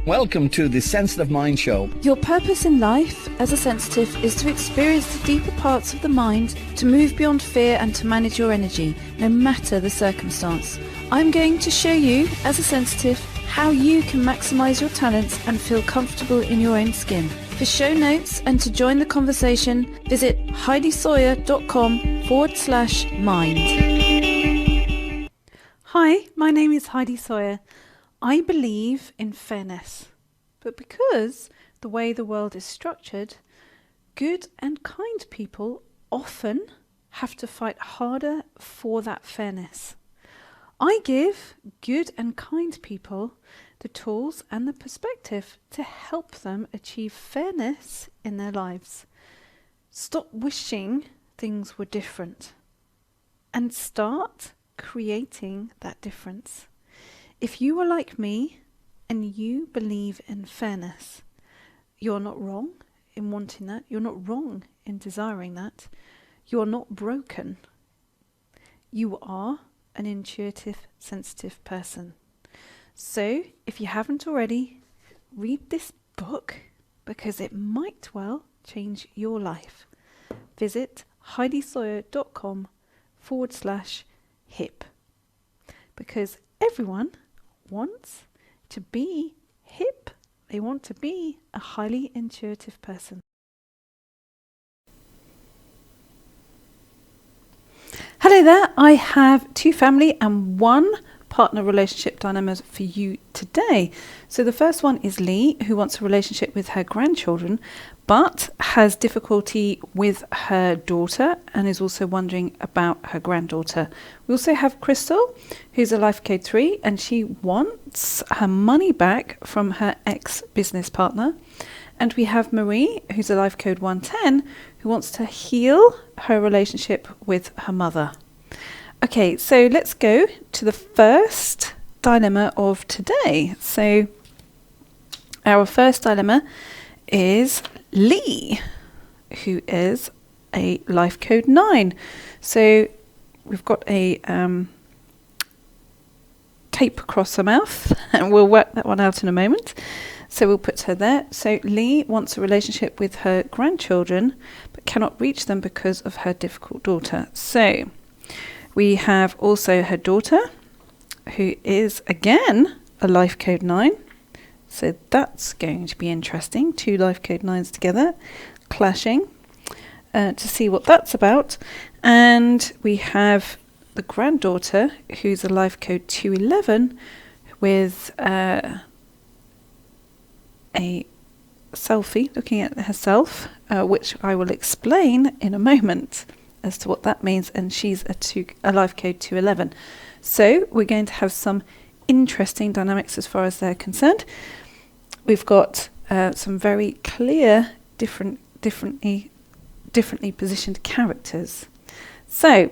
Welcome to the Sensitive Mind Show. Your purpose in life as a sensitive is to experience the deeper parts of the mind, to move beyond fear and to manage your energy, no matter the circumstance. I'm going to show you, as a sensitive, how you can maximize your talents and feel comfortable in your own skin. For show notes and to join the conversation, visit heidisawyer.com/mind. Hi, my name is Heidi Sawyer. I believe in fairness, but because the way the world is structured, good and kind people often have to fight harder for that fairness. I give good and kind people the tools and the perspective to help them achieve fairness in their lives. Stop wishing things were different and start creating that difference. If you are like me and you believe in fairness, you're not wrong in wanting that. You're not wrong in desiring that. You are not broken. You are an intuitive, sensitive person. So, if you haven't already, read this book because it might well change your life. Visit heidisawyer.com/hip because everyone wants to be hip. They want to be a highly intuitive person. Hello there, I have two family and one partner relationship dilemmas for you today. So the first one is Lee, who wants a relationship with her grandchildren, but has difficulty with her daughter and is also wondering about her granddaughter. We also have Crystal, who's a life code 3, and she wants her money back from her ex-business partner. And we have Marie, who's a life code 110, who wants to heal her relationship with her mother. Okay, so let's go to the first dilemma of today. So our first dilemma is Lee, who is a life code 9. So we've got a tape across her mouth, and we'll work that one out in a moment. So we'll put her there. So Lee wants a relationship with her grandchildren, but cannot reach them because of her difficult daughter. So we have also her daughter, who is again a life code 9. So that's going to be interesting. 2 life code 9s together, clashing, to see what that's about. And we have the granddaughter, who's a life code 211, with a selfie looking at herself, which I will explain in a moment as to what that means. And she's a life code 211. So we're going to have some interesting dynamics as far as they're concerned. We've got some very clear, differently positioned characters. So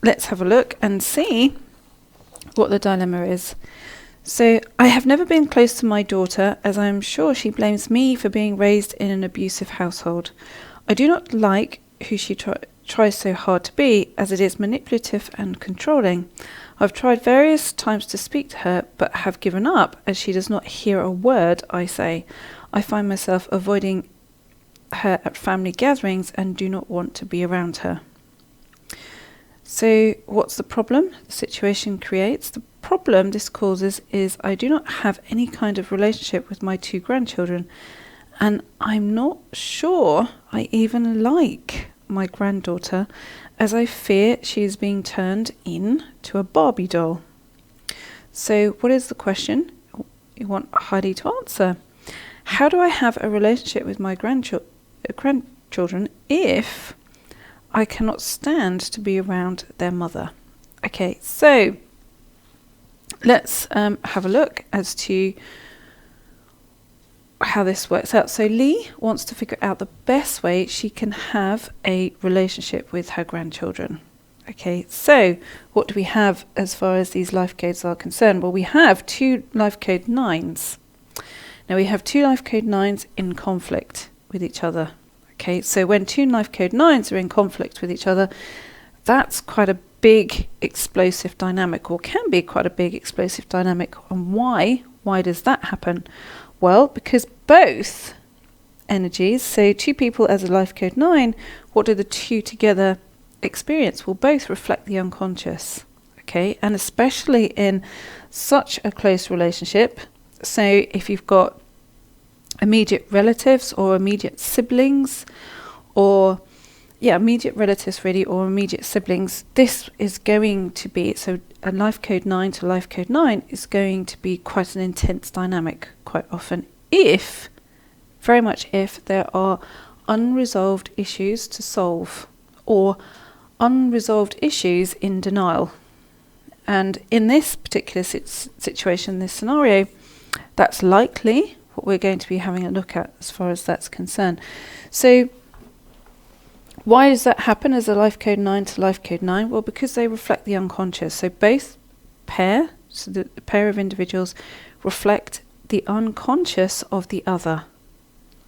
let's have a look and see what the dilemma is. So I have never been close to my daughter, as I am sure she blames me for being raised in an abusive household. I do not like who she tries so hard to be, as it is manipulative and controlling. I've tried various times to speak to her, but have given up, as she does not hear a word I say. I find myself avoiding her at family gatherings and do not want to be around her. So what's the problem the situation creates? The problem this causes is I do not have any kind of relationship with my 2 grandchildren, and I'm not sure I even like my granddaughter, as I fear she is being turned into a Barbie doll. So what is the question you want Heidi to answer? How do I have a relationship with my grandchildren if I cannot stand to be around their mother? Okay, so let's have a look as to how this works out. So Lee wants to figure out the best way she can have a relationship with her grandchildren. Okay, so what do we have as far as these life codes are concerned? Well, we have 2 life code 9s. Now we have 2 life code 9s in conflict with each other. Okay, so when 2 life code 9s are in conflict with each other, that's quite a big explosive dynamic, or can be quite a big explosive dynamic. And why? Why does that happen? Well, because both energies, so two people as a life code 9, what do the two together experience? Will both reflect the unconscious. Okay, and especially in such a close relationship. So if you've got immediate relatives or immediate siblings, or immediate relatives really, or immediate siblings, this is going to be, so a life code 9 to life code 9 is going to be quite an intense dynamic quite often, very much if there are unresolved issues to solve, or unresolved issues in denial. And in this particular situation, this scenario, that's likely what we're going to be having a look at as far as that's concerned. So why does that happen as a life code 9 to life code 9? Well, because they reflect the unconscious. So both pair, so the pair of individuals reflect the unconscious of the other.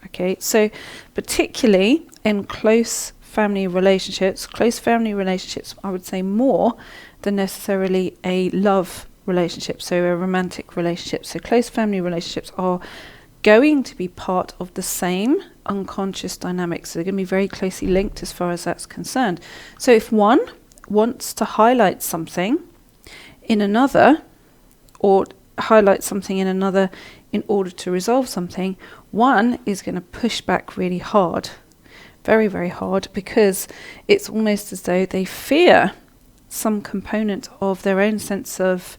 Okay, so particularly in close family relationships, I would say more than necessarily a love relationship, so a romantic relationship. So close family relationships are going to be part of the same unconscious dynamics. So they're going to be very closely linked as far as that's concerned. So if one wants to highlight something in another, or highlight something in another in order to resolve something, one is going to push back really hard, very, very hard, because it's almost as though they fear some component of their own sense of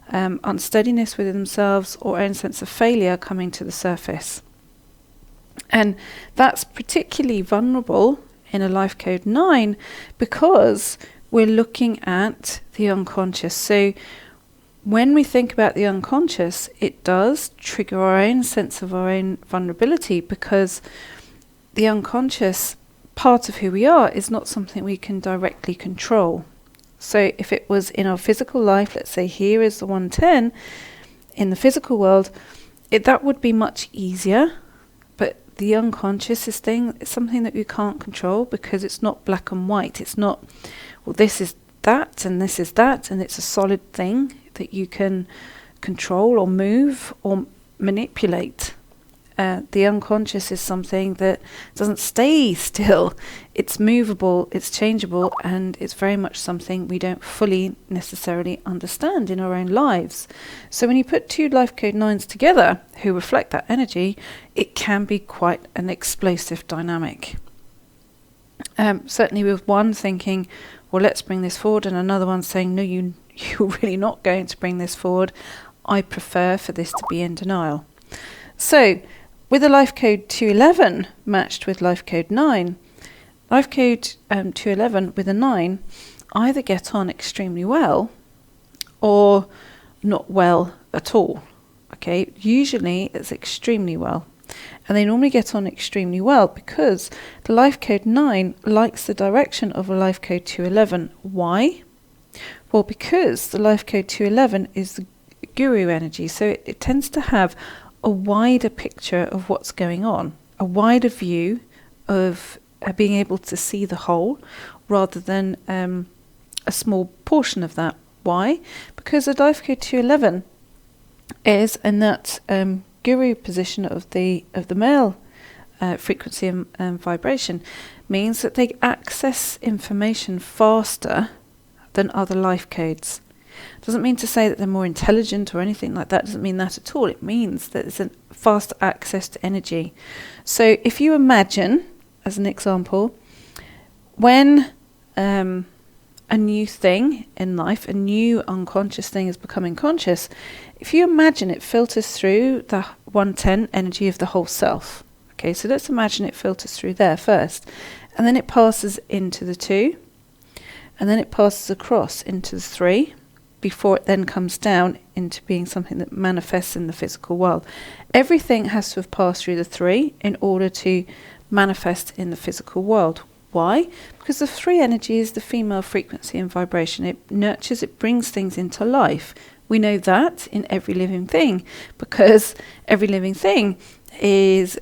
unsteadiness within themselves, or own sense of failure coming to the surface. And that's particularly vulnerable in a life code 9 because we're looking at the unconscious. So when we think about the unconscious, it does trigger our own sense of our own vulnerability, because the unconscious part of who we are is not something we can directly control. So if it was in our physical life, let's say here is the 110 in the physical world, that would be much easier. But the unconscious is something that you can't control, because it's not black and white. It's not, well, this is that and this is that, and it's a solid thing that you can control or move or manipulate. The unconscious is something that doesn't stay still. It's movable, it's changeable, and it's very much something we don't fully necessarily understand in our own lives. So when you put two life code 9s together who reflect that energy, it can be quite an explosive dynamic. Certainly with one thinking, well, let's bring this forward, and another one saying, no, you're really not going to bring this forward. I prefer for this to be in denial. So with a life code 211 matched with life code 9, life code 211 with a 9 either get on extremely well or not well at all. Okay, usually it's extremely well. And they normally get on extremely well because the life code 9 likes the direction of a life code 211. Why? Well, because the life code 211 is the guru energy, so it tends to have a wider picture of what's going on, a wider view of being able to see the whole rather than a small portion of that. Why? Because the life code 211 is in that guru position of the male frequency and vibration, means that they access information faster than other life codes. Doesn't mean to say that they're more intelligent or anything like that. Doesn't mean that at all. It means that it's a fast access to energy. So if you imagine, as an example, when a new thing in life, a new unconscious thing is becoming conscious, if you imagine it filters through the 110 energy of the whole self. Okay, so let's imagine it filters through there first, and then it passes into the 2, and then it passes across into the 3, before it then comes down into being something that manifests in the physical world. Everything has to have passed through the 3 in order to manifest in the physical world. Why? Because the 3 energy is the female frequency and vibration. It nurtures, it brings things into life. We know that in every living thing, because every living thing is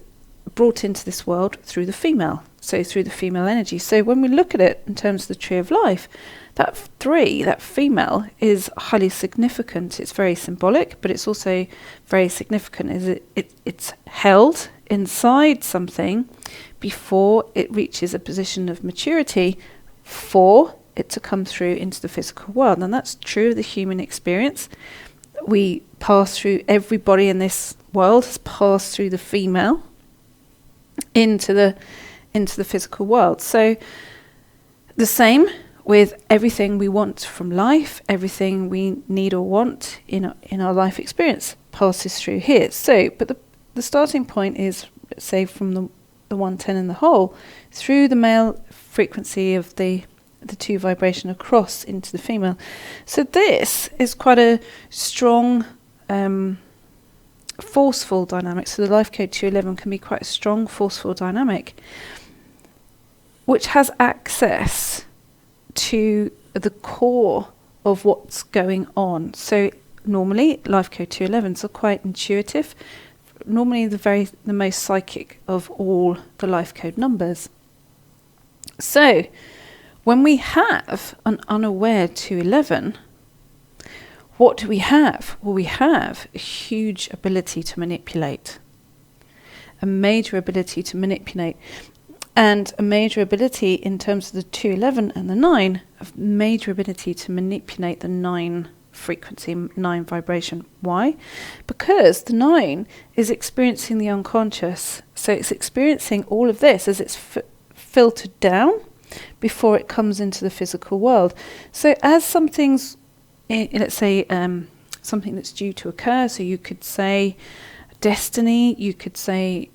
brought into this world through the female, so through the female energy. So when we look at it in terms of the tree of life, That 3, that female, is highly significant. It's very symbolic, but it's also very significant. It's held inside something before it reaches a position of maturity for it to come through into the physical world. And that's true of the human experience. We pass through, everybody in this world has passed through the female into the physical world. So the same with everything we want from life, everything we need or want in our life experience passes through here. So, but the starting point is, say, from the 110 in the whole, through the male frequency of the 2 vibration across into the female. So this is quite a strong, forceful dynamic. So the life code 211 can be quite a strong, forceful dynamic, which has access to the core of what's going on. So normally life code 211s are quite intuitive, normally the most psychic of all the life code numbers. So when we have an unaware 211, what do we have? Well, we have a huge ability to manipulate, a major ability to manipulate. And a major ability in terms of the 211 and the 9, a major ability to manipulate the 9 frequency, 9 vibration. Why? Because the 9 is experiencing the unconscious. So it's experiencing all of this as it's filtered down before it comes into the physical world. So as something's, let's say, something that's due to occur, so you could say destiny, you could say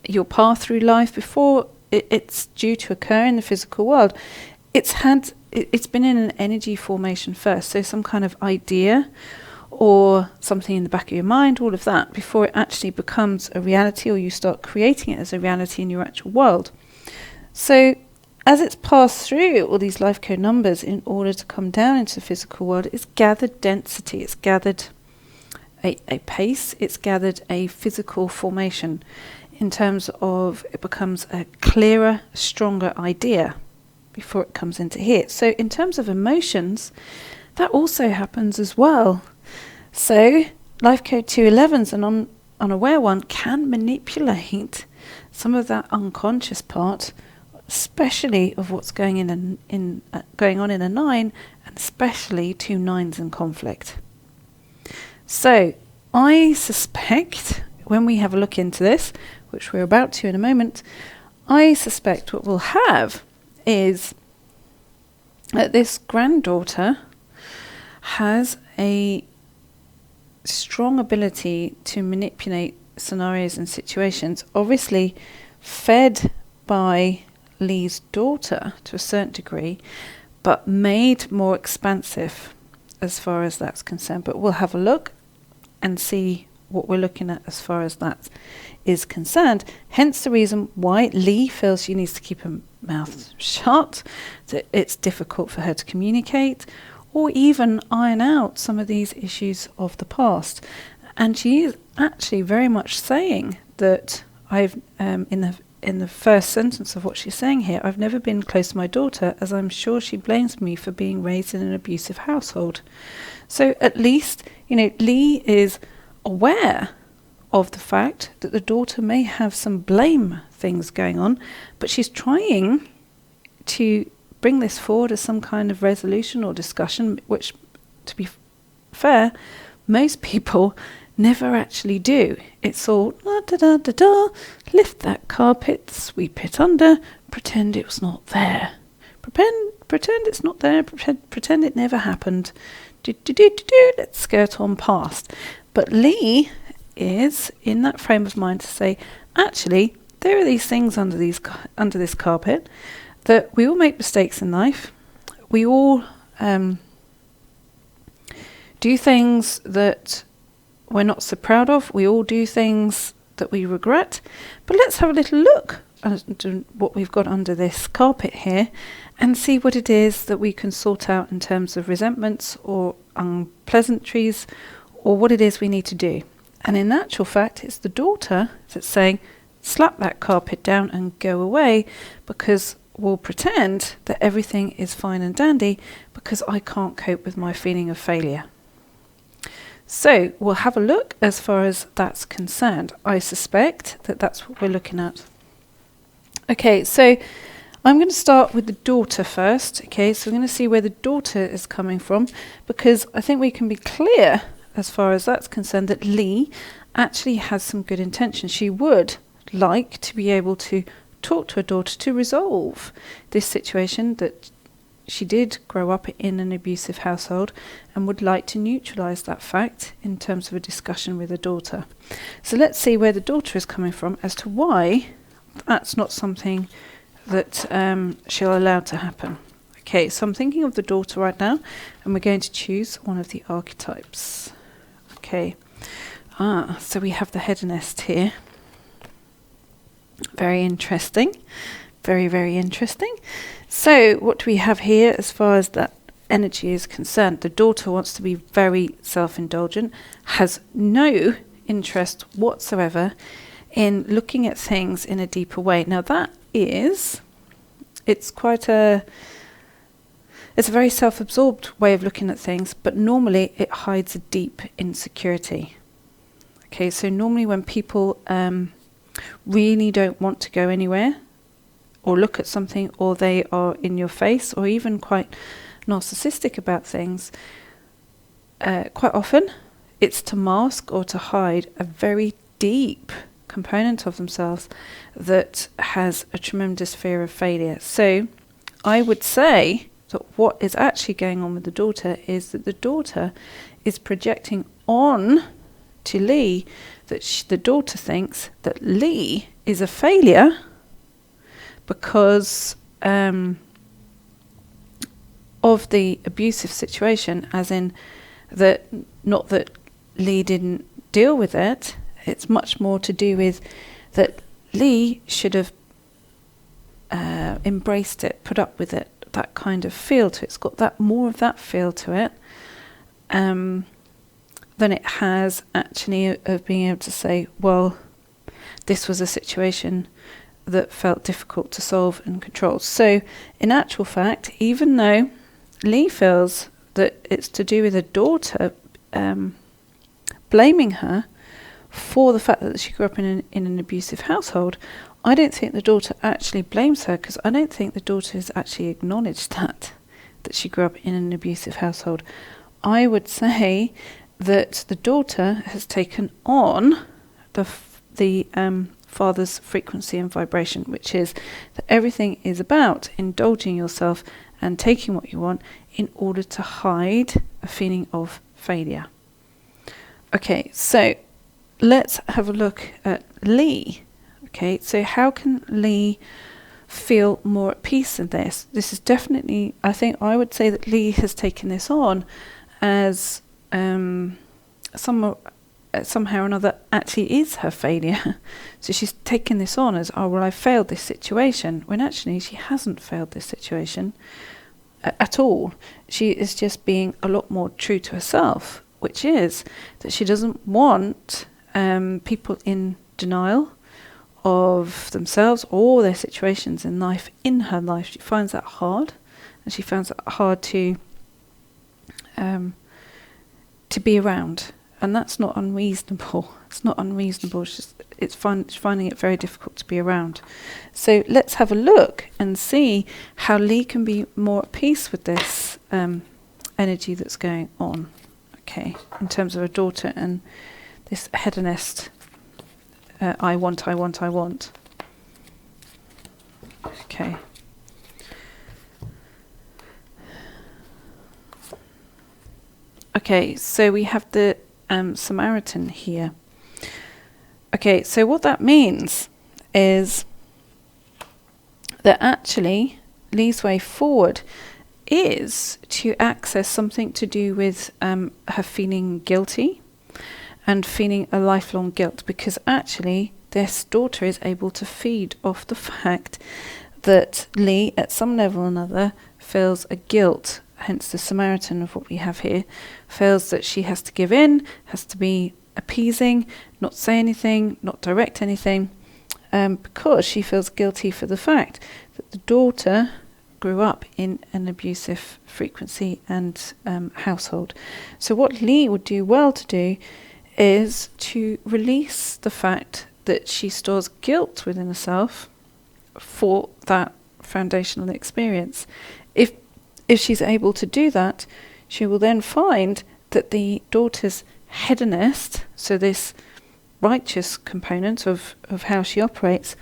your path through life before it's due to occur in the physical world. It's been in an energy formation first, so some kind of idea or something in the back of your mind, all of that, before it actually becomes a reality or you start creating it as a reality in your actual world. So as it's passed through all these life code numbers in order to come down into the physical world, it's gathered density, it's gathered a pace, it's gathered a physical formation in terms of it becomes a clearer, stronger idea before it comes into here. So in terms of emotions, that also happens as well. So life code 211s, an unaware one, can manipulate some of that unconscious part, especially of what's going on in a 9, and especially 2 9s in conflict. So I suspect when we have a look into this, which we're about to in a moment, I suspect what we'll have is that this granddaughter has a strong ability to manipulate scenarios and situations, obviously fed by Lee's daughter to a certain degree, but made more expansive as far as that's concerned. But we'll have a look and see what we're looking at as far as that is concerned. Hence the reason why Lee feels she needs to keep her mouth shut, that it's difficult for her to communicate or even iron out some of these issues of the past. And she is actually very much saying that I've in the first sentence of what she's saying here, I've never been close to my daughter, as I'm sure she blames me for being raised in an abusive household. So at least, Lee is aware of the fact that the daughter may have some blame things going on, but she's trying to bring this forward as some kind of resolution or discussion, which, to be fair, most people never actually do. It's all da-da-da-da-da, lift that carpet, sweep it under, pretend it was not there. Pretend it's not there, pretend it never happened. Let's skirt on past. But Lee is in that frame of mind to say, actually, there are these things under this carpet, that we all make mistakes in life. We all do things that we're not so proud of. We all do things that we regret. But let's have a little look at what we've got under this carpet here and see what it is that we can sort out in terms of resentments or unpleasantries, or what it is we need to do. And in actual fact, it's the daughter that's saying, slap that carpet down and go away, because will pretend that everything is fine and dandy because I can't cope with my feeling of failure. So we'll have a look as far as that's concerned. I suspect that that's what we're looking at. Okay, so I'm going to start with the daughter first. Okay, so we're going to see where the daughter is coming from, because I think we can be clear as far as that's concerned that Lee actually has some good intentions. She would like to be able to talk to her daughter to resolve this situation, that she did grow up in an abusive household, and would like to neutralise that fact in terms of a discussion with her daughter. So let's see where the daughter is coming from as to why that's not something that she'll allow to happen. Okay, so I'm thinking of the daughter right now, and we're going to choose one of the archetypes. Okay, so we have the hedonist here. Very interesting. Very, very interesting. So what do we have here as far as that energy is concerned? The daughter wants to be very self-indulgent, has no interest whatsoever in looking at things in a deeper way. Now it's a very self-absorbed way of looking at things, but normally it hides a deep insecurity. Okay, so normally when people really don't want to go anywhere or look at something, or they are in your face, or even quite narcissistic about things, quite often it's to mask or to hide a very deep component of themselves that has a tremendous fear of failure. So I would say that what is actually going on with the daughter is that the daughter is projecting on to Lee that the daughter thinks that Lee is a failure because of the abusive situation, as in that, not that Lee didn't deal with it, it's much more to do with that Lee should have embraced it, put up with it, that kind of feel to it. It's got that more of that feel to it than it has actually of being able to say, well, this was a situation that felt difficult to solve and control. So in actual fact, even though Lee feels that it's to do with a daughter blaming her for the fact that she grew up in an abusive household, I don't think the daughter actually blames her, because I don't think the daughter has actually acknowledged that she grew up in an abusive household. I would say that the daughter has taken on the father's frequency and vibration, which is that everything is about indulging yourself and taking what you want in order to hide a feeling of failure. Okay, so let's have a look at Lee. Okay, so how can Lee feel more at peace in this? This is definitely, I think I would say that Lee has taken this on as somehow or another actually is her failure. So she's taken this on as, oh, well, I failed this situation, when actually she hasn't failed this situation at all. She is just being a lot more true to herself, which is that she doesn't want people in denial of themselves or their situations in life, in her life. She finds that hard, and she finds it hard to be around. And that's not unreasonable. It's not unreasonable. It's finding it very difficult to be around. So let's have a look and see how Lee can be more at peace with this energy that's going on. Okay, in terms of a daughter and this hedonist, I want. Okay. Okay, so we have the Samaritan here. Okay, so what that means is that actually Lee's way forward is to access something to do with her feeling guilty and feeling a lifelong guilt, because actually this daughter is able to feed off the fact that Lee, at some level or another, feels a guilt. Hence the Samaritan of what we have here, feels that she has to give in, has to be appeasing, not say anything, not direct anything, because she feels guilty for the fact that the daughter grew up in an abusive frequency and household. So what Lee would do well to do is to release the fact that she stores guilt within herself for that foundational experience. If she's able to do that, she will then find that the daughter's hedonist, so this righteous component of how she operates,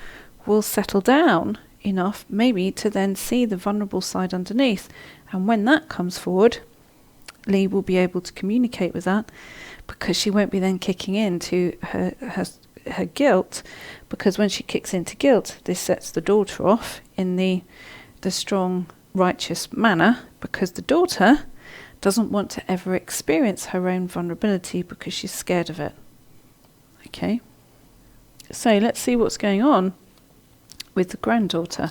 will settle down enough maybe to then see the vulnerable side underneath. And when that comes forward, Lee will be able to communicate with that, because she won't be then kicking into her guilt, because when she kicks into guilt, this sets the daughter off in the strong righteous manner, because the daughter doesn't want to ever experience her own vulnerability because she's scared of it. Okay, so let's see what's going on with the granddaughter.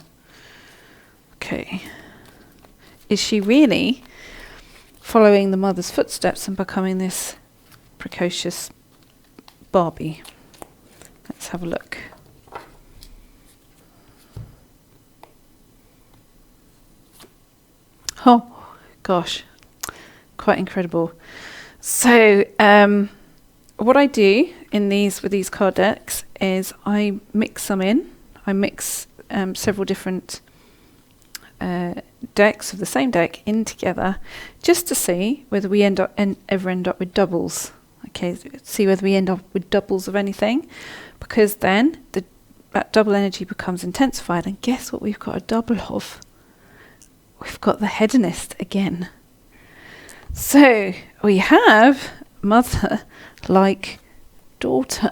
Okay, is she really following the mother's footsteps and becoming this precocious Barbie? Let's have a look. Oh gosh, quite incredible. So what I do in with these card decks is I mix them in. I mix several different decks of the same deck in together, just to see whether we ever end up with doubles. Okay, see whether we end up with doubles of anything, because then that double energy becomes intensified. And guess what we've got a double of? We've got the hedonist again. So we have mother like daughter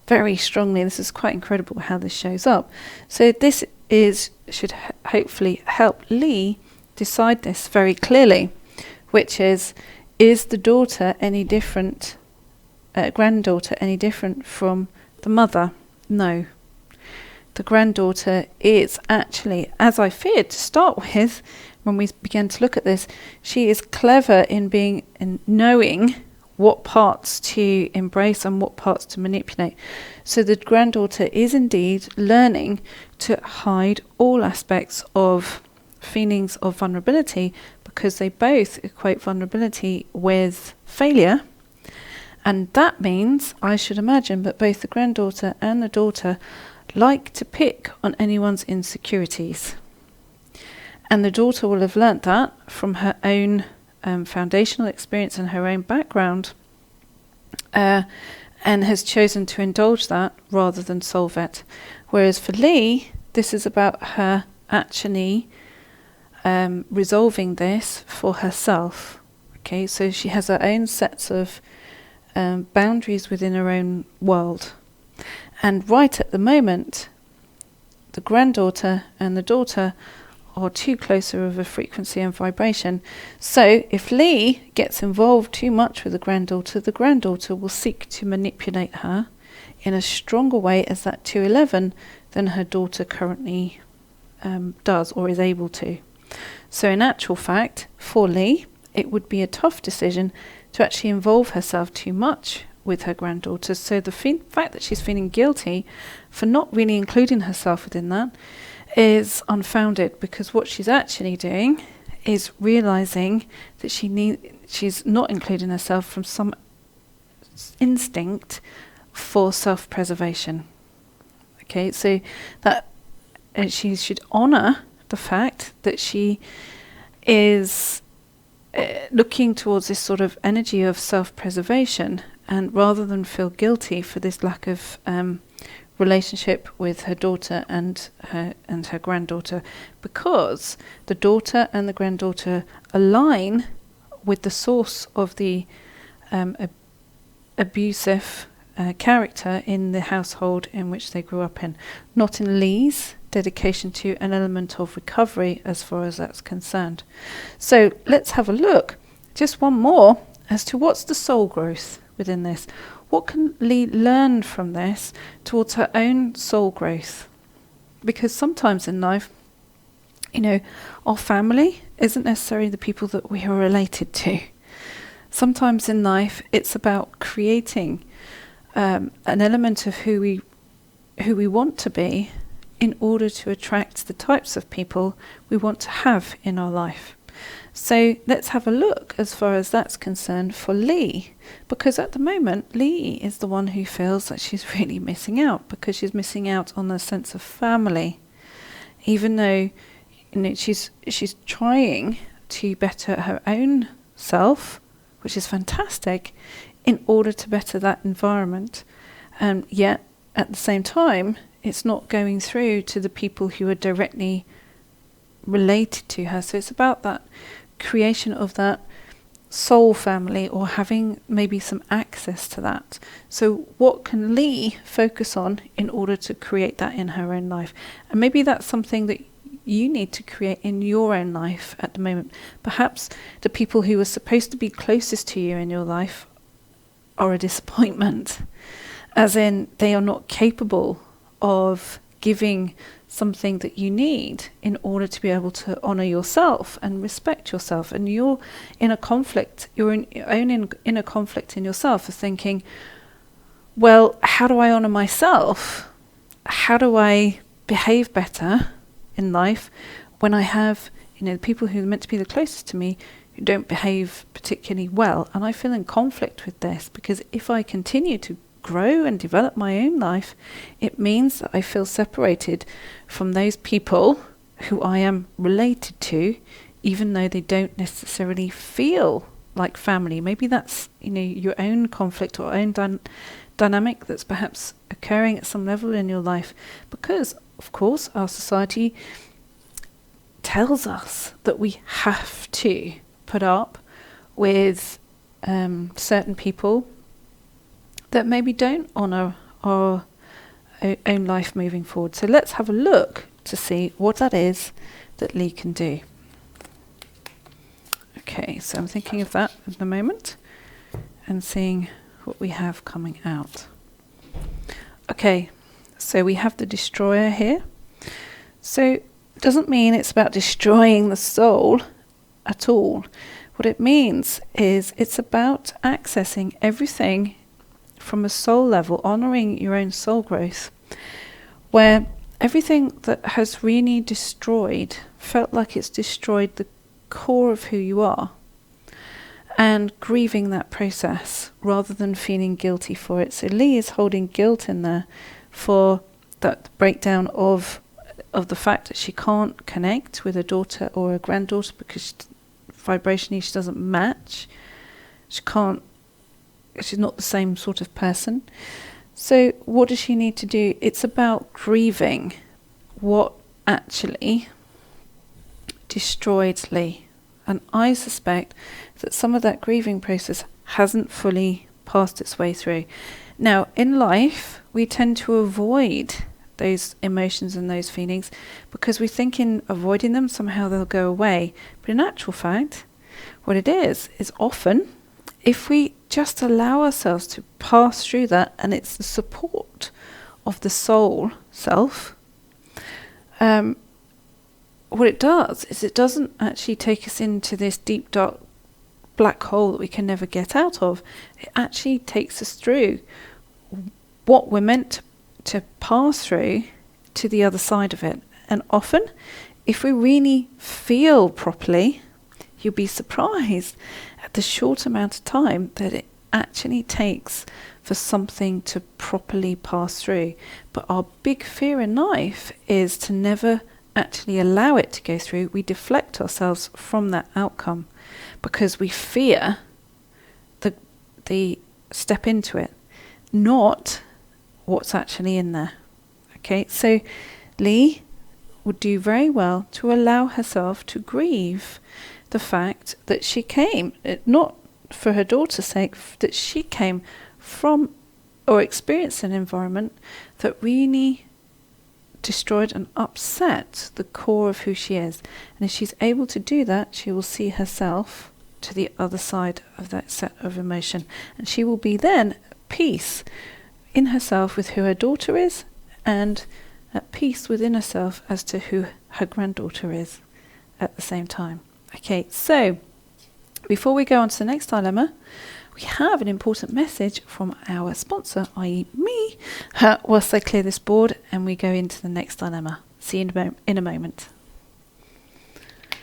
very strongly. This is quite incredible how this shows up. So this should hopefully help Lee decide this very clearly, which is the daughter any different, granddaughter any different from the mother? No. The granddaughter is actually, as I feared to start with, when we began to look at this, she is clever in knowing what parts to embrace and what parts to manipulate. So the granddaughter is indeed learning to hide all aspects of feelings of vulnerability, because they both equate vulnerability with failure. And that means, I should imagine, that both the granddaughter and the daughter like to pick on anyone's insecurities. And the daughter will have learnt that from her own foundational experience and her own background, and has chosen to indulge that rather than solve it. Whereas for Lee, this is about her actually resolving this for herself. Okay, so she has her own sets of boundaries within her own world. And right at the moment, the granddaughter and the daughter are too closer of a frequency and vibration. So if Lee gets involved too much with the granddaughter will seek to manipulate her in a stronger way as that 211 than her daughter currently does or is able to. So in actual fact, for Lee, it would be a tough decision to actually involve herself too much with her granddaughter. So the fact that she's feeling guilty for not really including herself within that is unfounded, because what she's actually doing is realizing that she's not including herself from some instinct for self-preservation. Okay, so that she should honor the fact that she is looking towards this sort of energy of self-preservation, and rather than feel guilty for this lack of relationship with her daughter and her granddaughter, because the daughter and the granddaughter align with the source of the abusive character in the household in which they grew up in, not in Lee's dedication to an element of recovery as far as that's concerned. So let's have a look, just one more, as to what's the soul growth within this. What can Lee learn from this towards her own soul growth? Because sometimes in life, our family isn't necessarily the people that we are related to. Sometimes in life, it's about creating an element of who who we want to be in order to attract the types of people we want to have in our life. So let's have a look as far as that's concerned for Lee, because at the moment Lee is the one who feels that she's really missing out, because she's missing out on the sense of family, even though she's trying to better her own self, which is fantastic, in order to better that environment. Yet at the same time, it's not going through to the people who are directly related to her. So it's about that creation of that soul family, or having maybe some access to that. So what can Lee focus on in order to create that in her own life? And maybe that's something that you need to create in your own life at the moment. Perhaps the people who are supposed to be closest to you in your life are a disappointment, as in they are not capable of giving something that you need in order to be able to honour yourself and respect yourself. And you're in a conflict, in a conflict in yourself of thinking, well, how do I honour myself? How do I behave better in life when I have, the people who are meant to be the closest to me who don't behave particularly well? And I feel in conflict with this, because if I continue to grow and develop my own life, it means that I feel separated from those people who I am related to, even though they don't necessarily feel like family. Maybe that's your own conflict or own dynamic that's perhaps occurring at some level in your life, because of course our society tells us that we have to put up with certain people that maybe don't honour our own life moving forward. So let's have a look to see what that is that Lee can do. Okay, so I'm thinking of that at the moment and seeing what we have coming out. Okay, so we have the destroyer here. So it doesn't mean it's about destroying the soul at all. What it means is it's about accessing everything from a soul level, honouring your own soul growth, where everything that has really felt like it's destroyed the core of who you are, and grieving that process rather than feeling guilty for it. So Lee is holding guilt in there for that breakdown of the fact that she can't connect with a daughter or a granddaughter because vibrationally she doesn't match. She's not the same sort of person. So what does she need to do? It's about grieving what actually destroyed Lee. And I suspect that some of that grieving process hasn't fully passed its way through. Now, in life, we tend to avoid those emotions and those feelings because we think in avoiding them somehow they'll go away. But in actual fact, what it is often, if we just allow ourselves to pass through that, and it's the support of the soul self, what it does is it doesn't actually take us into this deep, dark black hole that we can never get out of. It actually takes us through what we're meant to pass through to the other side of it. And often, if we really feel properly, you'll be surprised at the short amount of time that it actually takes for something to properly pass through. But our big fear in life is to never actually allow it to go through. We deflect ourselves from that outcome because we fear the step into it, not what's actually in there. Okay, so Lee would do very well to allow herself to grieve the fact that she came, not for her daughter's sake, that she came from or experienced an environment that really destroyed and upset the core of who she is. And if she's able to do that, she will see herself to the other side of that set of emotion. And she will be then at peace in herself with who her daughter is, and at peace within herself as to who her granddaughter is at the same time. Okay, so before we go on to the next dilemma, we have an important message from our sponsor, i.e. me, whilst I clear this board and we go into the next dilemma. See you in a moment.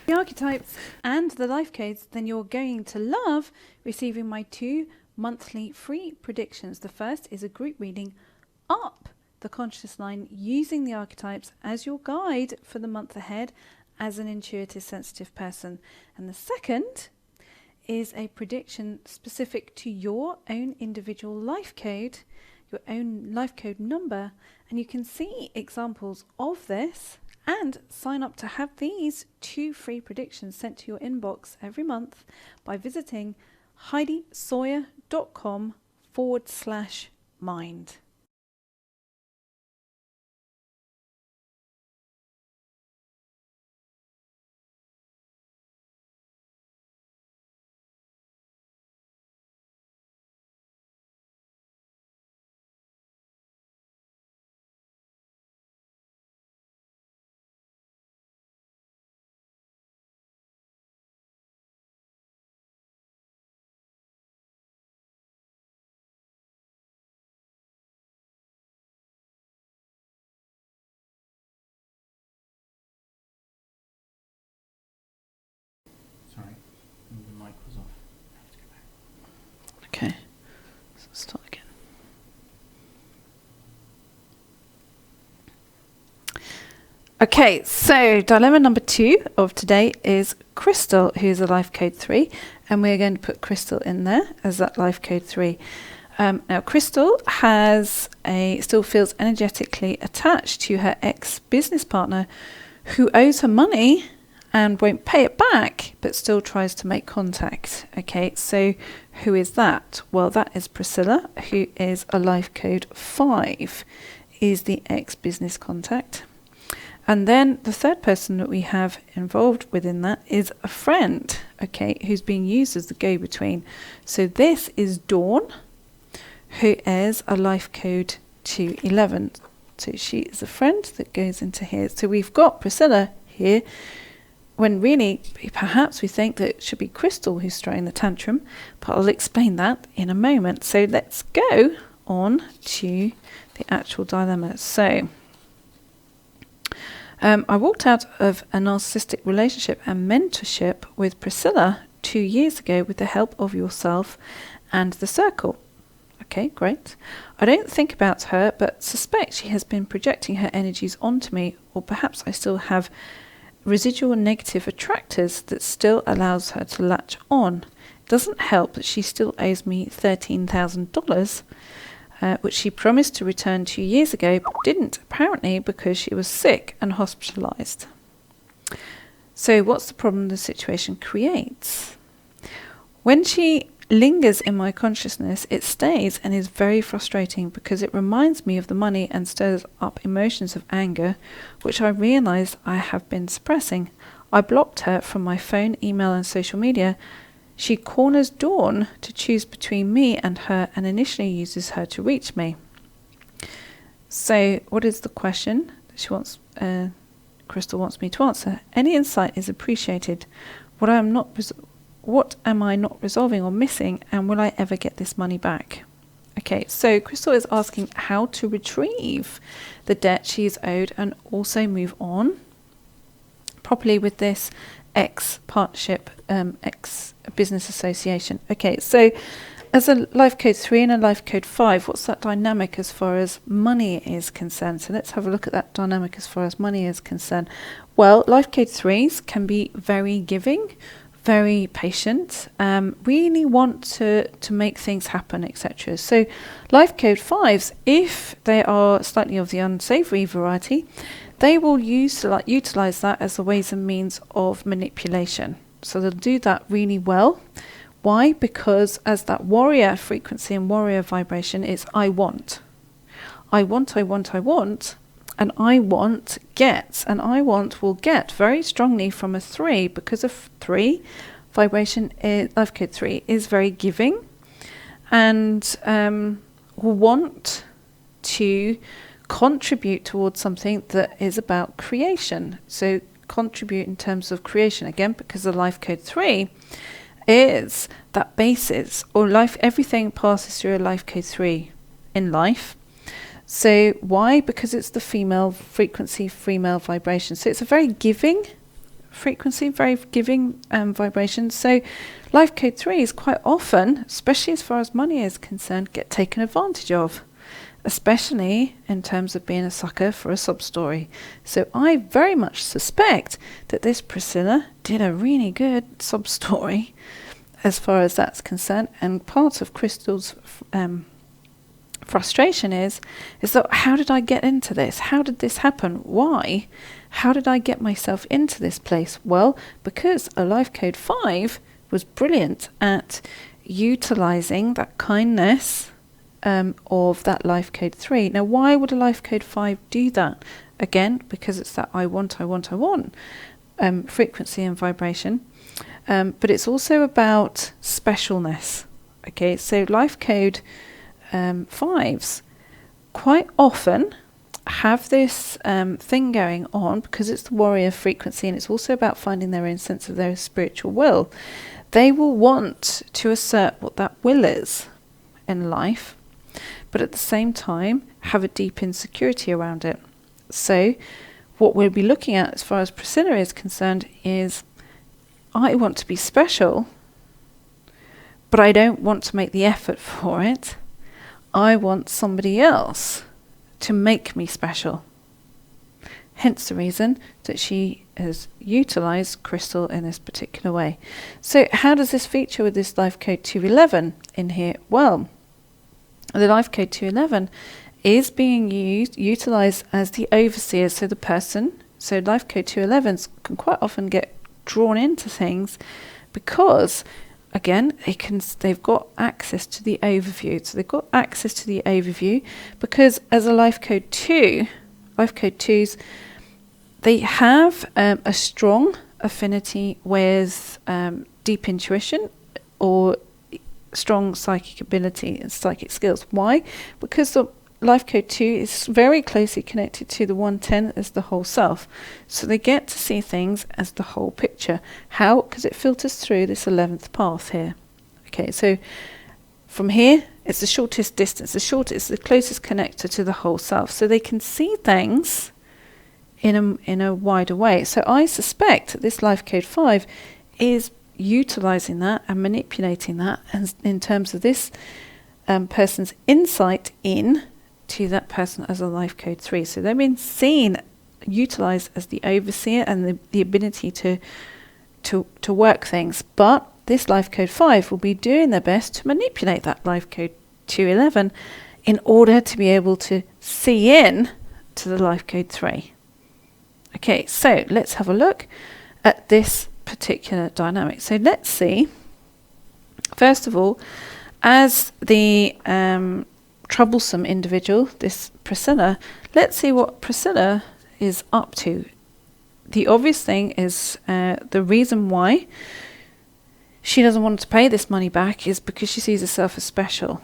The archetypes and the life codes, then you're going to love receiving my 2 monthly free predictions. The first is a group reading up the conscious line using the archetypes as your guide for the month ahead as an intuitive, sensitive person. And the second is a prediction specific to your own individual life code, your own life code number, and you can see examples of this and sign up to have these 2 free predictions sent to your inbox every month by visiting heidisawyer.com/mind. Sorry, the mic was off. I have to go back. Okay, so start again. Okay, so dilemma number 2 of today is Crystal, who's a life code 3, and we're going to put Crystal in there as that life code 3. Now, Crystal still feels energetically attached to her ex-business partner who owes her money and won't pay it back, but still tries to make contact. Okay, so who is that? Well, that is Priscilla, who is a life code 5, is the ex-business contact. And then the third person that we have involved within that is a friend, okay, who's being used as the go-between. So this is Dawn, who is a life code 211. So she is a friend that goes into here. So we've got Priscilla here, when really perhaps we think that it should be Crystal who's throwing the tantrum, but I'll explain that in a moment. So let's go on to the actual dilemma. So I walked out of a narcissistic relationship and mentorship with Priscilla 2 years ago with the help of yourself and the circle. Okay, great. I don't think about her, but suspect she has been projecting her energies onto me, or perhaps I still have residual negative attractors that still allows her to latch on. It doesn't help that she still owes me $13,000, which she promised to return 2 years ago, but didn't, apparently because she was sick and hospitalized. So what's the problem the situation creates? When she lingers in my consciousness, it stays and is very frustrating because it reminds me of the money and stirs up emotions of anger, which I realized I have been suppressing. I blocked her from my phone, email and social media. She corners Dawn to choose between me and her and initially uses her to reach me. So what is the question that she wants? Crystal wants me to answer. Any insight is appreciated. What am I not resolving or missing, and will I ever get this money back? Okay, so Crystal is asking how to retrieve the debt she is owed and also move on properly with this ex-partnership, ex-business association. Okay, so as a life code 3 and a life code 5, what's that dynamic as far as money is concerned? So let's have a look at that dynamic as far as money is concerned. Well, life code 3s can be very giving, very patient, really want to make things happen, etc. So life code 5s, if they are slightly of the unsavory variety, they will utilize that as the ways and means of manipulation. So they'll do that really well. Why? Because as that warrior frequency and warrior vibration is I want. I want, I want, I want. And I want gets, and I want will get very strongly from a 3, because a 3 vibration, life code 3, is very giving and will want to contribute towards something that is about creation. So contribute in terms of creation, again, because the life code 3 is that basis, or life, everything passes through a life code 3 in life. So why? Because it's the female frequency, female vibration. So it's a very giving frequency, very giving vibration. So life code 3 is quite often, especially as far as money is concerned, get taken advantage of, especially in terms of being a sucker for a sob story. So I very much suspect that this Priscilla did a really good sob story as far as that's concerned. And part of Crystal's frustration is that, how did I get into this? How did this happen? Why? How did I get myself into this place? Well, because a life code 5 was brilliant at utilizing that kindness of that life code 3. Now, why would a life code 5 do that? Again, because it's that I want frequency and vibration. But it's also about specialness. Okay, so life code 5s quite often have this thing going on, because it's the warrior frequency, and it's also about finding their own sense of their spiritual will. They will want to assert what that will is in life, but at the same time have a deep insecurity around it. So what we'll be looking at as far as Priscilla is concerned is, I want to be special, but I don't want to make the effort for it. I want somebody else to make me special. Hence the reason that she has utilized Crystal in this particular way. So how does this feature with this life code 211 in here? Well, the life code 211 is being utilized as the overseer. So the person, so life code 211s can quite often get drawn into things because, again, they've got access to the overview. So they've got access to the overview because as a life code 2, life code 2s, they have a strong affinity with deep intuition or strong psychic ability and psychic skills. Why? Because the life code 2 is very closely connected to the 110 as the whole self. So they get to see things as the whole picture. How? Because it filters through this 11th path here. Okay, so from here, it's the shortest distance. It's the closest connector to the whole self. So they can see things in a wider way. So I suspect that this life code 5 is utilizing that and manipulating that, and in terms of this person's insight in to that person as a life code 3. So they've been seen, utilized as the overseer and the ability to work things. But this life code 5 will be doing their best to manipulate that life code 211 in order to be able to see in to the life code 3. Okay, so let's have a look at this particular dynamic. So let's see, first of all, as the troublesome individual, this Priscilla, let's see what Priscilla is up to. The obvious thing is the reason why she doesn't want to pay this money back is because she sees herself as special,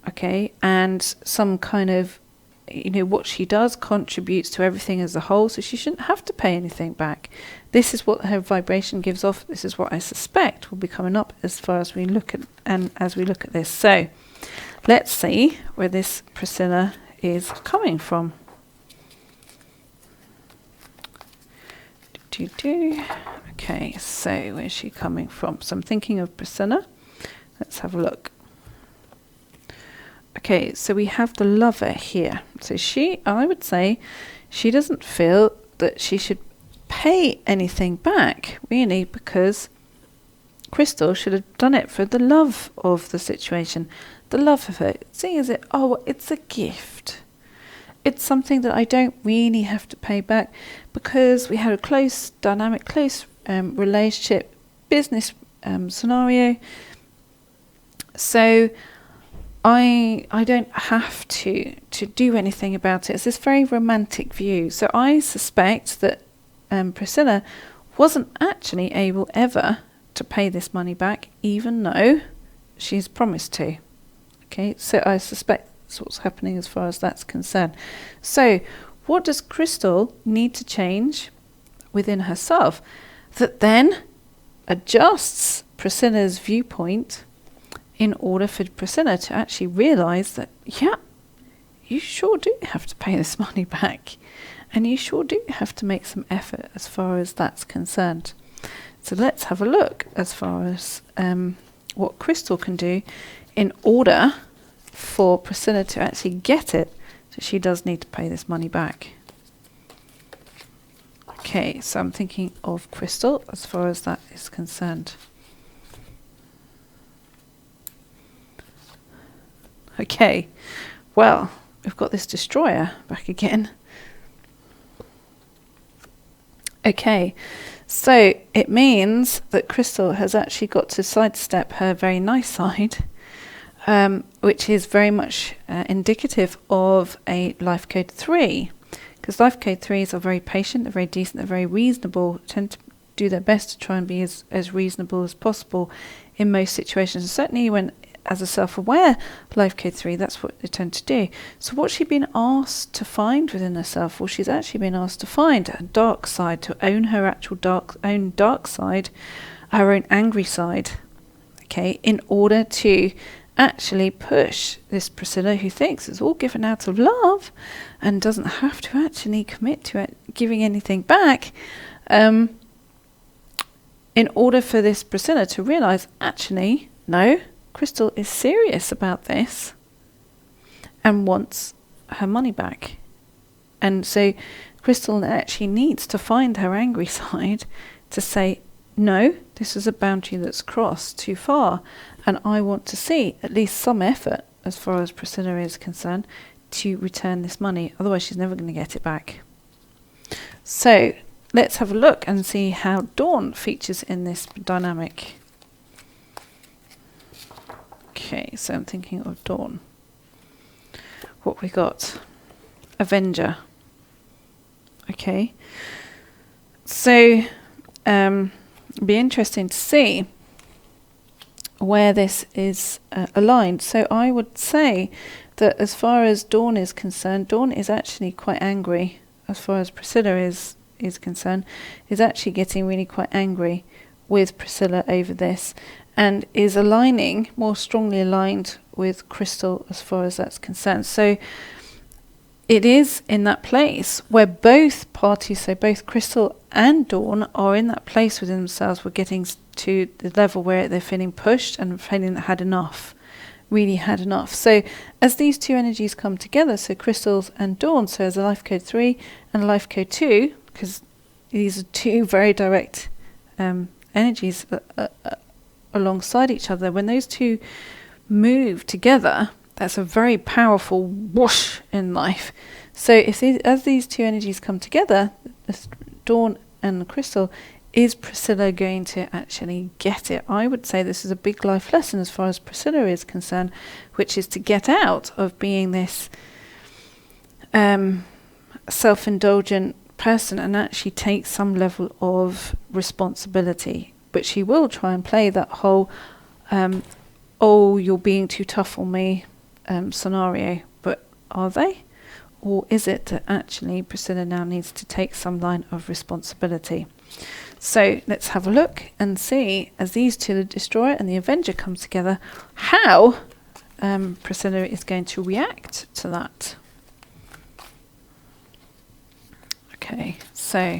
okay? And some kind of, what she does contributes to everything as a whole, so she shouldn't have to pay anything back. This is what her vibration gives off. This is what I suspect will be coming up as far as we look at this. So let's see where this Priscilla is coming from. Okay, so where's she coming from? So I'm thinking of Priscilla. Let's have a look. Okay, so we have the lover here. So I would say she doesn't feel that she should pay anything back, really, because Crystal should have done it for the love of the situation, the love of it. Seeing as it's a gift. It's something that I don't really have to pay back because we had a close dynamic, relationship, business scenario. So I don't have to do anything about it. It's this very romantic view. So I suspect that Priscilla wasn't actually able ever to pay this money back, even though she's promised to. Okay, so I suspect that's what's happening as far as that's concerned. So what does Crystal need to change within herself that then adjusts Priscilla's viewpoint in order for Priscilla to actually realise that, yeah, you sure do have to pay this money back. And you sure do have to make some effort as far as that's concerned. So let's have a look as far as what Crystal can do in order for Priscilla to actually get it. So she does need to pay this money back. Okay, so I'm thinking of Crystal as far as that is concerned. Okay, well, we've got this destroyer back again. Okay, so it means that Crystal has actually got to sidestep her very nice side, which is very much indicative of a life code 3. Because life code 3s are very patient, they're very decent, they're very reasonable, tend to do their best to try and be as reasonable as possible in most situations. And certainly when, as a self-aware life code 3, that's what they tend to do. So what's she been asked to find within herself? Well, she's actually been asked to find a dark side, to own her actual own dark side, her own angry side, okay, in order to actually push this Priscilla, who thinks it's all given out of love and doesn't have to actually commit to it, giving anything back, in order for this Priscilla to realise, actually, no, Crystal is serious about this and wants her money back. And so Crystal actually needs to find her angry side to say, no, this is a boundary that's crossed too far, and I want to see at least some effort, as far as Priscilla is concerned, to return this money. Otherwise she's never going to get it back. So let's have a look and see how Dawn features in this dynamic. Okay, so I'm thinking of Dawn. What we got? Avenger. Okay. So, be interesting to see where this is aligned. So I would say that as far as Dawn is concerned, Dawn is actually quite angry. As far as Priscilla is concerned, is actually getting really quite angry with Priscilla over this, and is aligning, more strongly aligned with Crystal as far as that's concerned. So it is in that place where both parties, so both Crystal and Dawn, are in that place within themselves. We're getting to the level where they're feeling pushed and feeling had enough, really had enough. So as these two energies come together, so Crystal's and Dawn, so as a life code 3 and a life code 2, because these are two very direct energies alongside each other, when those two move together, that's a very powerful whoosh in life. So if as these two energies come together, Dawn and Crystal, is Priscilla going to actually get it? I would say this is a big life lesson as far as Priscilla is concerned, which is to get out of being this self-indulgent person and actually take some level of responsibility. But she will try and play that whole oh, you're being too tough on me scenario. But are they? Or is it that actually Priscilla now needs to take some line of responsibility? So let's have a look and see, as these two, the Destroyer and the Avenger, come together, how Priscilla is going to react to that. Okay, so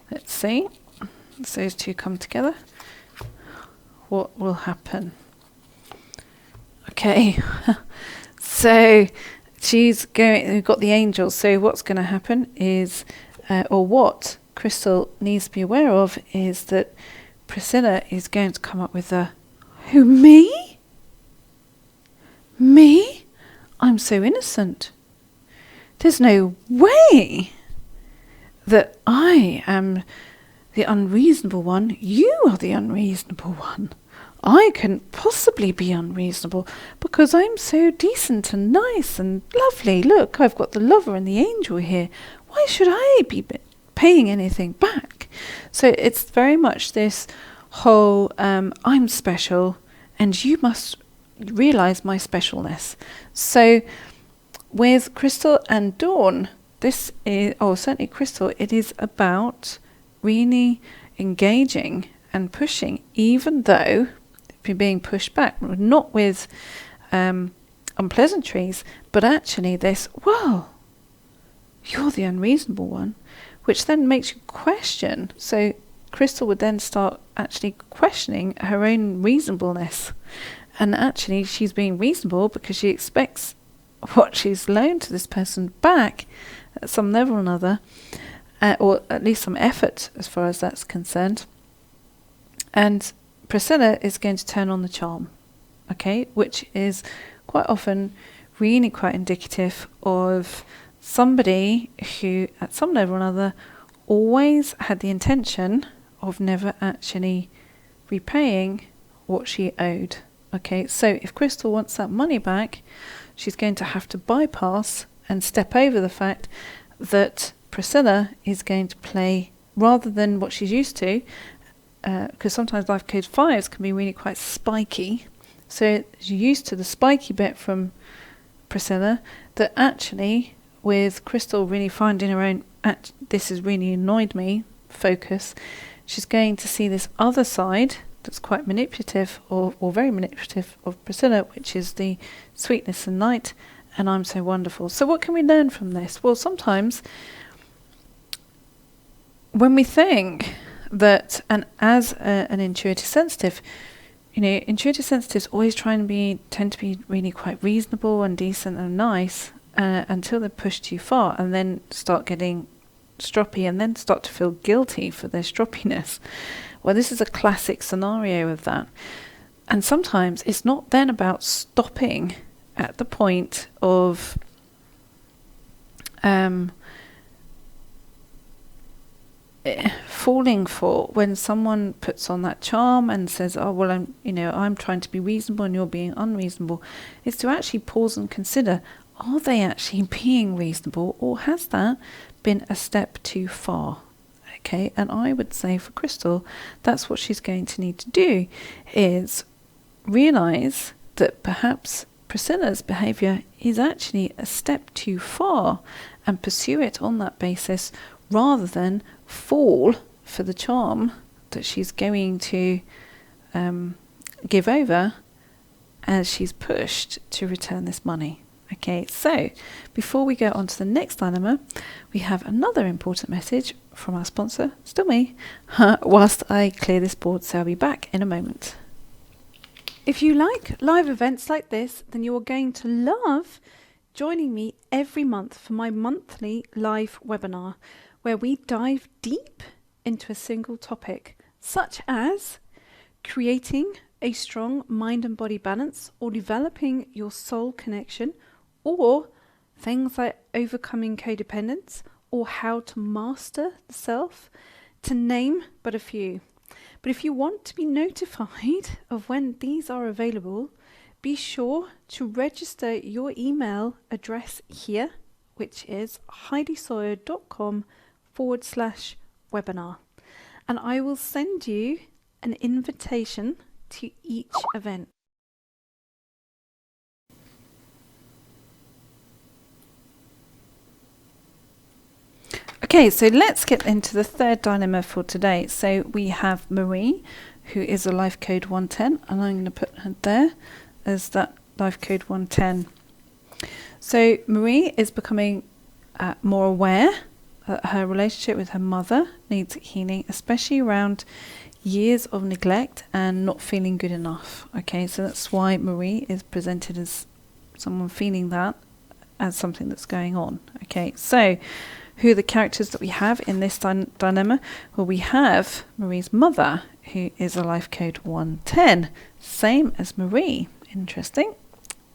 let's see. As those two come together, what will happen? Okay, so she's going. We've got the angels. So what's going to happen is, or what Crystal needs to be aware of, is that Priscilla is going to come up with a, who, me? Me? I'm so innocent. There's no way that I am the unreasonable one. You are the unreasonable one. I couldn't possibly be unreasonable because I'm so decent and nice and lovely. Look, I've got the lover and the angel here. Why should I be paying anything back? So it's very much this whole I'm special and you must realise my specialness. So with Crystal and Dawn, this is, certainly Crystal, it is about really engaging and pushing, even though you're being pushed back, not with unpleasantries, but actually this, well, you're the unreasonable one, which then makes you question. So Crystal would then start actually questioning her own reasonableness. And actually she's being reasonable because she expects what she's loaned to this person back at some level or another, or at least some effort as far as that's concerned. And Priscilla is going to turn on the charm, okay, which is quite often really quite indicative of somebody who at some level or another always had the intention of never actually repaying what she owed. Okay, so if Crystal wants that money back, she's going to have to bypass and step over the fact that Priscilla is going to play, rather than what she's used to, because sometimes life code 5s can be really quite spiky. So you're used to the spiky bit from Priscilla, that actually with Crystal really finding her own, this has really annoyed me, focus, she's going to see this other side that's quite manipulative, or very manipulative, of Priscilla, which is the sweetness and light, and I'm so wonderful. So what can we learn from this? Well, sometimes when we think that, and as an intuitive sensitive, intuitive sensitives always tend to be really quite reasonable and decent and nice until they're pushed too far, and then start getting stroppy, and then start to feel guilty for their stroppiness. Well, this is a classic scenario of that. And sometimes it's not then about stopping at the point of falling for, when someone puts on that charm and says, oh, well, I'm trying to be reasonable and you're being unreasonable. It's to actually pause and consider, are they actually being reasonable, or has that been a step too far? Okay, and I would say for Crystal, that's what she's going to need to do, is realise that perhaps Priscilla's behaviour is actually a step too far, and pursue it on that basis, rather than fall for the charm that she's going to give over as she's pushed to return this money. Okay, so before we go on to the next dilemma, we have another important message from our sponsor, still me, whilst I clear this board, so I'll be back in a moment. If you like live events like this, then you are going to love joining me every month for my monthly live webinar, where we dive deep into a single topic, such as creating a strong mind and body balance, or developing your soul connection, or things like overcoming codependence, or how to master the self, to name but a few. But if you want to be notified of when these are available, be sure to register your email address here, which is heidisawyer.com/webinar. And I will send you an invitation to each event. Okay, so let's get into the third dilemma for today. So we have Marie, who is a life code 110, and I'm going to put her there as that life code 110. So Marie is becoming more aware that her relationship with her mother needs healing, especially around years of neglect and not feeling good enough. Okay, so that's why Marie is presented as someone feeling that as something that's going on. Okay, so who are the characters that we have in this dilemma? Well, we have Marie's mother, who is a life code 110, same as Marie. Interesting.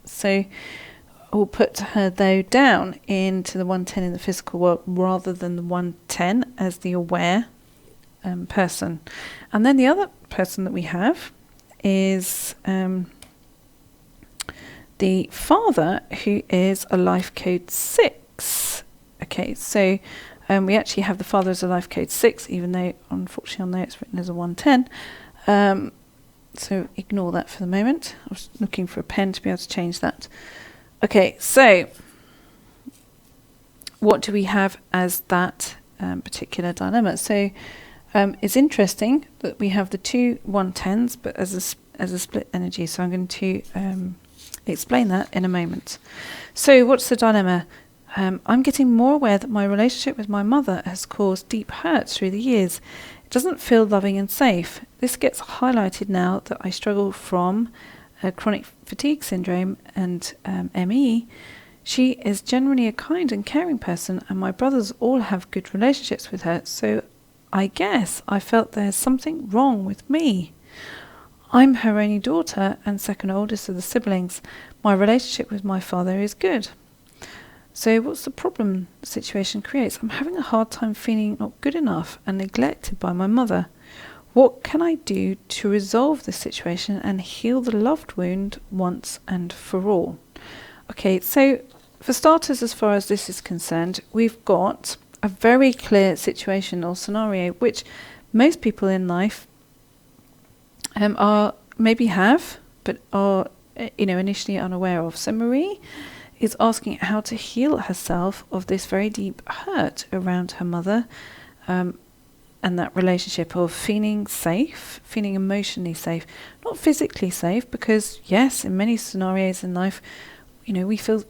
So we'll put her though down into the 110 in the physical world, rather than the 110 as the aware person. And then the other person that we have is the father, who is a life code 6. Okay, so we actually have the father as a life code 6, even though unfortunately on there it's written as a 110. So ignore that for the moment. I was looking for a pen to be able to change that. Okay, so what do we have as that particular dilemma? So It's interesting that we have the two 110s, but as a split energy. So I'm going to explain that in a moment. So what's the dilemma? I'm getting more aware that my relationship with my mother has caused deep hurt through the years. It doesn't feel loving and safe. This gets highlighted now that I struggle from chronic fatigue syndrome and ME. She is generally a kind and caring person, and my brothers all have good relationships with her, so I guess I felt there's something wrong with me. I'm her only daughter and second oldest of the siblings. My relationship with my father is good. So what's the problem the situation creates? I'm having a hard time feeling not good enough and neglected by my mother. What can I do to resolve this situation and heal the loved wound once and for all? Okay, so for starters, as far as this is concerned, we've got a very clear situation or scenario which most people in life are maybe have, but are initially unaware of. So Marie is asking how to heal herself of this very deep hurt around her mother, and that relationship of feeling safe, feeling emotionally safe, not physically safe, because yes, in many scenarios in life, we feel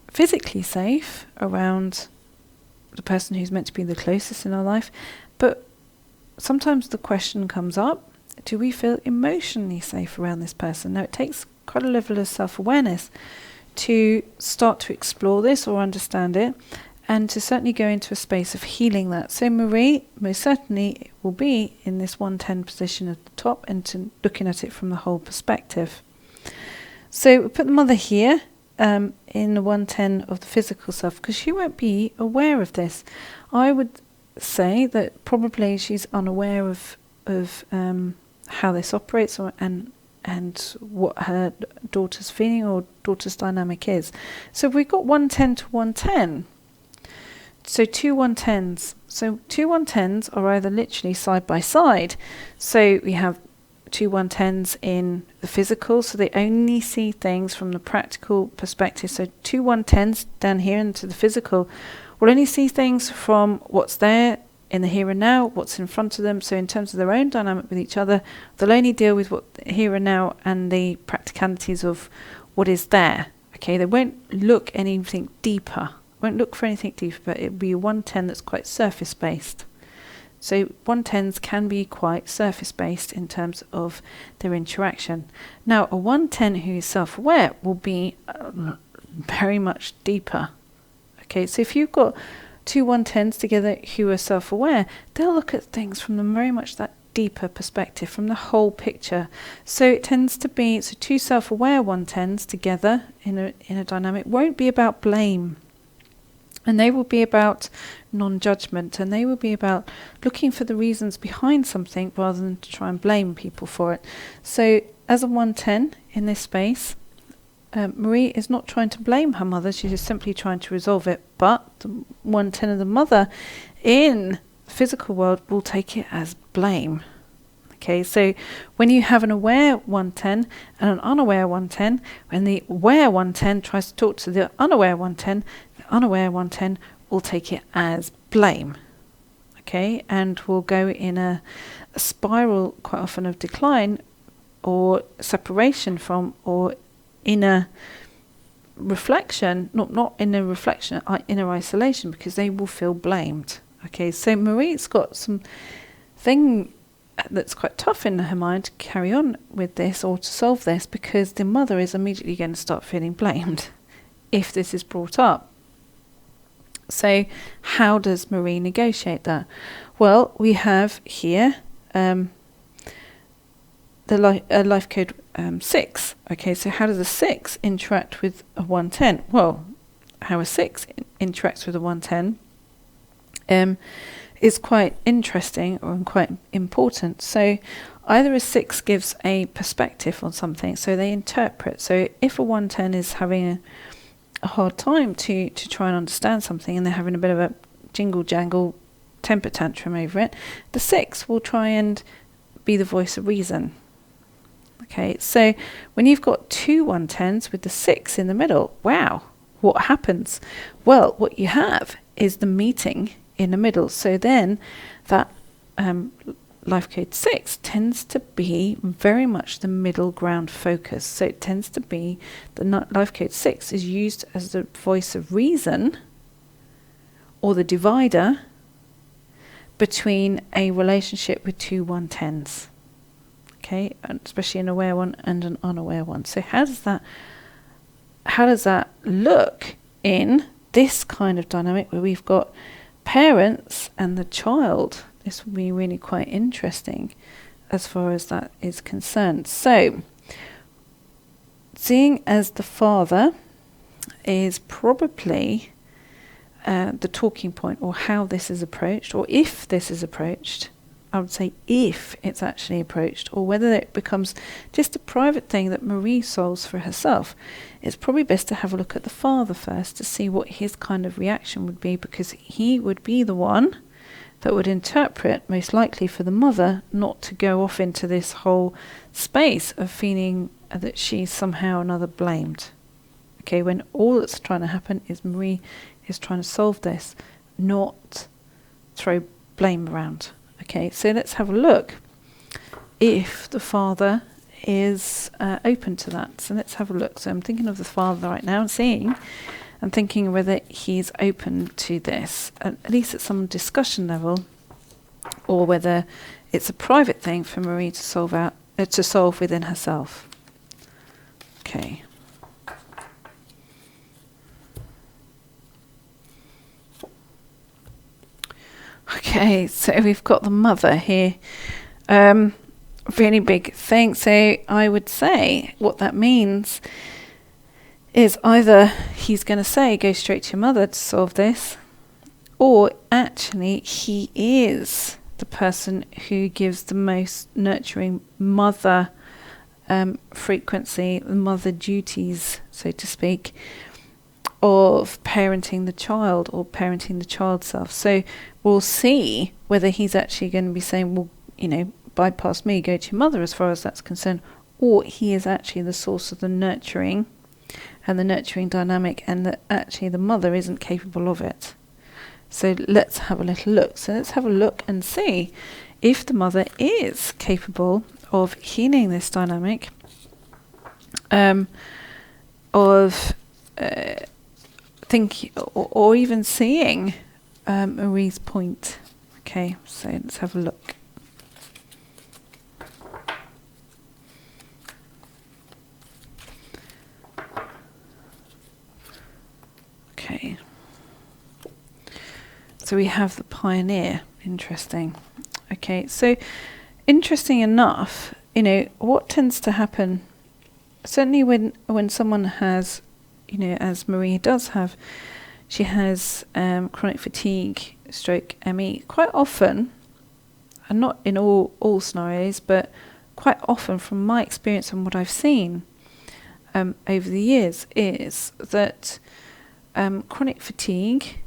physically safe around the person who's meant to be the closest in our life, but sometimes the question comes up, do we feel emotionally safe around this person? Now, it takes quite a level of self-awareness to start to explore this or understand it, and to certainly go into a space of healing that. So Marie most certainly will be in this 110 position at the top, and to looking at it from the whole perspective. So we'll put the mother here in the 110 of the physical self, because she won't be aware of this. I would say that probably she's unaware of how this operates, and what her daughter's feeling or daughter's dynamic is. So we've got 110 to 110. So two 110s. So two 110s are either literally side by side. So we have two 110s in the physical, so they only see things from the practical perspective. So two 110s down here into the physical will only see things from what's there in the here and now, what's in front of them. So in terms of their own dynamic with each other, they'll only deal with what here and now and the practicalities of what is there. Okay, they won't look anything deeper, won't look for anything deeper, but it'll be a 110 that's quite surface based. So 110s can be quite surface based in terms of their interaction. Now, a 110 who is self-aware will be very much deeper. Okay, so if you've got two 110s together who are self-aware, they'll look at things from very much that deeper perspective, from the whole picture. So it tends to be, so two self-aware 110s together in a dynamic won't be about blame. And they will be about non-judgment, and they will be about looking for the reasons behind something rather than to try and blame people for it. So as a 110 in this space, Marie is not trying to blame her mother, she's just simply trying to resolve it. But the 110 of the mother in the physical world will take it as blame. Okay, so when you have an aware 110 and an unaware 110, when the aware 110 tries to talk to the unaware 110, the unaware 110 will take it as blame. Okay, and will go in a spiral quite often of decline or separation from, or inner reflection, not inner reflection, inner isolation, because they will feel blamed. Okay, so Marie's got some thing that's quite tough in her mind to carry on with this or to solve this, because the mother is immediately going to start feeling blamed if this is brought up. So how does Marie negotiate that? Well, we have here the life code 6. Okay, so how does a 6 interact with a 110? Well, how a 6 interacts with a 110 is quite interesting or quite important. So either a 6 gives a perspective on something, so they interpret. So if a 110 is having a hard time to try and understand something, and they're having a bit of a jingle jangle temper tantrum over it, the 6 will try and be the voice of reason. Okay, so when you've got two 110s with the 6 in the middle, wow, what happens? Well, what you have is the meeting in the middle. So then that life code 6 tends to be very much the middle ground focus. So it tends to be the life code 6 is used as the voice of reason or the divider between a relationship with two 110s. Okay, and especially an aware one and an unaware one. So how does that look in this kind of dynamic where we've got parents and the child? This will be really quite interesting as far as that is concerned. So, seeing as the father is probably the talking point, or how this is approached, or if this is approached, I would say if it's actually approached, or whether it becomes just a private thing that Marie solves for herself, it's probably best to have a look at the father first to see what his kind of reaction would be, because he would be the one that would interpret, most likely for the mother, not to go off into this whole space of feeling that she's somehow or another blamed. Okay, when all that's trying to happen is Marie is trying to solve this, not throw blame around. Okay, so let's have a look if the father is open to that. So let's have a look. So I'm thinking of the father right now and thinking whether he's open to this, at least at some discussion level, or whether it's a private thing for Marie to solve within herself. Okay. Okay, so we've got the mother here. Really big thing. So I would say what that means is either he's going to say, go straight to your mother to solve this, or actually he is the person who gives the most nurturing mother frequency, mother duties, so to speak, of parenting the child or parenting the child self. So we'll see whether he's actually going to be saying, well, bypass me, go to your mother as far as that's concerned, or he is actually the source of the nurturing and the nurturing dynamic, and that actually the mother isn't capable of it. So let's have a little look. So let's have a look and see if the mother is capable of healing this dynamic, of thinking or even seeing Marie's point. Okay, so let's have a look. Okay. So we have the pioneer. Interesting. Okay, so interesting enough, what tends to happen, certainly when someone has, as Marie does have, she has chronic fatigue, stroke ME, quite often, and not in all scenarios, but quite often from my experience and what I've seen over the years, is that chronic fatigue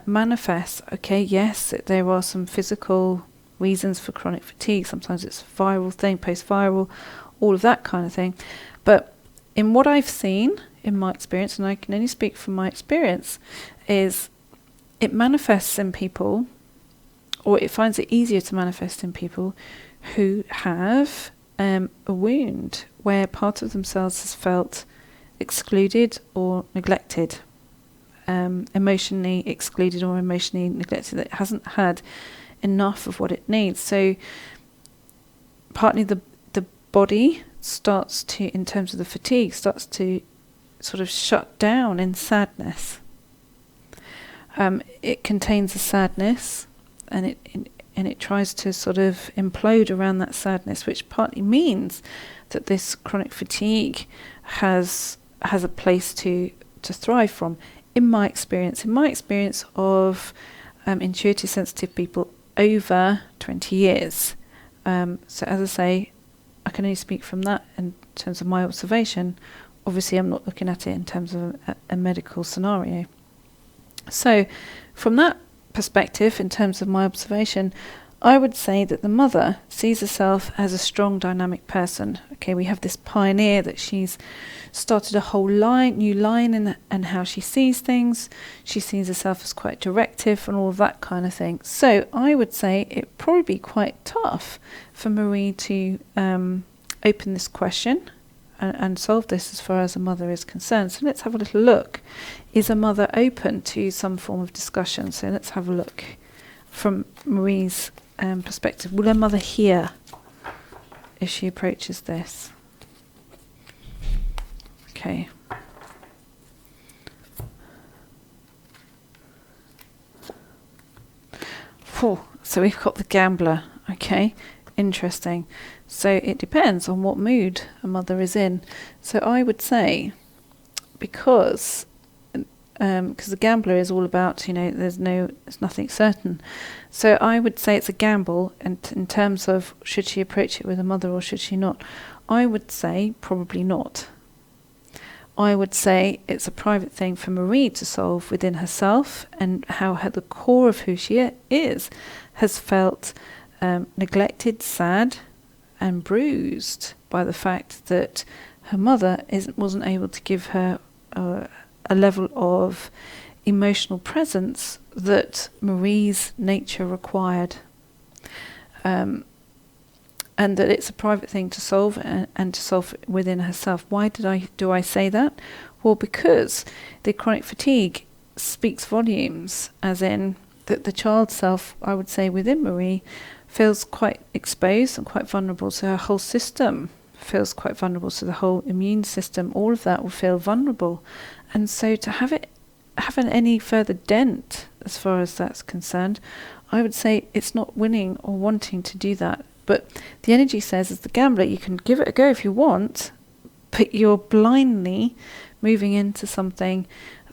manifests. Okay, yes, there are some physical reasons for chronic fatigue. Sometimes it's a viral thing, post-viral, all of that kind of thing. But in what I've seen, in my experience, and I can only speak from my experience, is it manifests in people, or it finds it easier to manifest in people who have a wound where part of themselves has felt excluded or neglected, emotionally excluded or emotionally neglected, that hasn't had enough of what it needs. So partly the body starts to, in terms of the fatigue, starts to sort of shut down in sadness. It contains a sadness, and it tries to sort of implode around that sadness, which partly means that this chronic fatigue has a place to thrive from. In my experience of intuitive sensitive people over 20 years. So as I say, I can only speak from that in terms of my observation. Obviously, I'm not looking at it in terms of a medical scenario. So from that perspective, in terms of my observation, I would say that the mother sees herself as a strong, dynamic person. Okay, we have this pioneer that she's started a whole new line in how she sees things. She sees herself as quite directive and all of that kind of thing. So I would say it'd probably be quite tough for Marie to open this question and solve this as far as a mother is concerned. So let's have a little look. Is a mother open to some form of discussion? So let's have a look from Marie's perspective. Will her mother hear if she approaches this? Okay. So we've got the gambler. Okay, interesting. So it depends on what mood a mother is in. So I would say, because the gambler is all about, there's nothing certain. So I would say it's a gamble, and in terms of should she approach it with a mother or should she not? I would say probably not. I would say it's a private thing for Marie to solve within herself, and how the core of who she is has felt neglected, sad, and bruised by the fact that her mother wasn't able to give her a level of emotional presence that Marie's nature required. And that it's a private thing to solve, and to solve within herself. Why do I say that? Well, because the chronic fatigue speaks volumes, as in that the child self, I would say, within Marie feels quite exposed and quite vulnerable. So her whole system feels quite vulnerable. So the whole immune system, all of that will feel vulnerable. And so to have any further dent as far as that's concerned, I would say it's not willing or wanting to do that. But the energy says, as the gambler, you can give it a go if you want, but you're blindly moving into something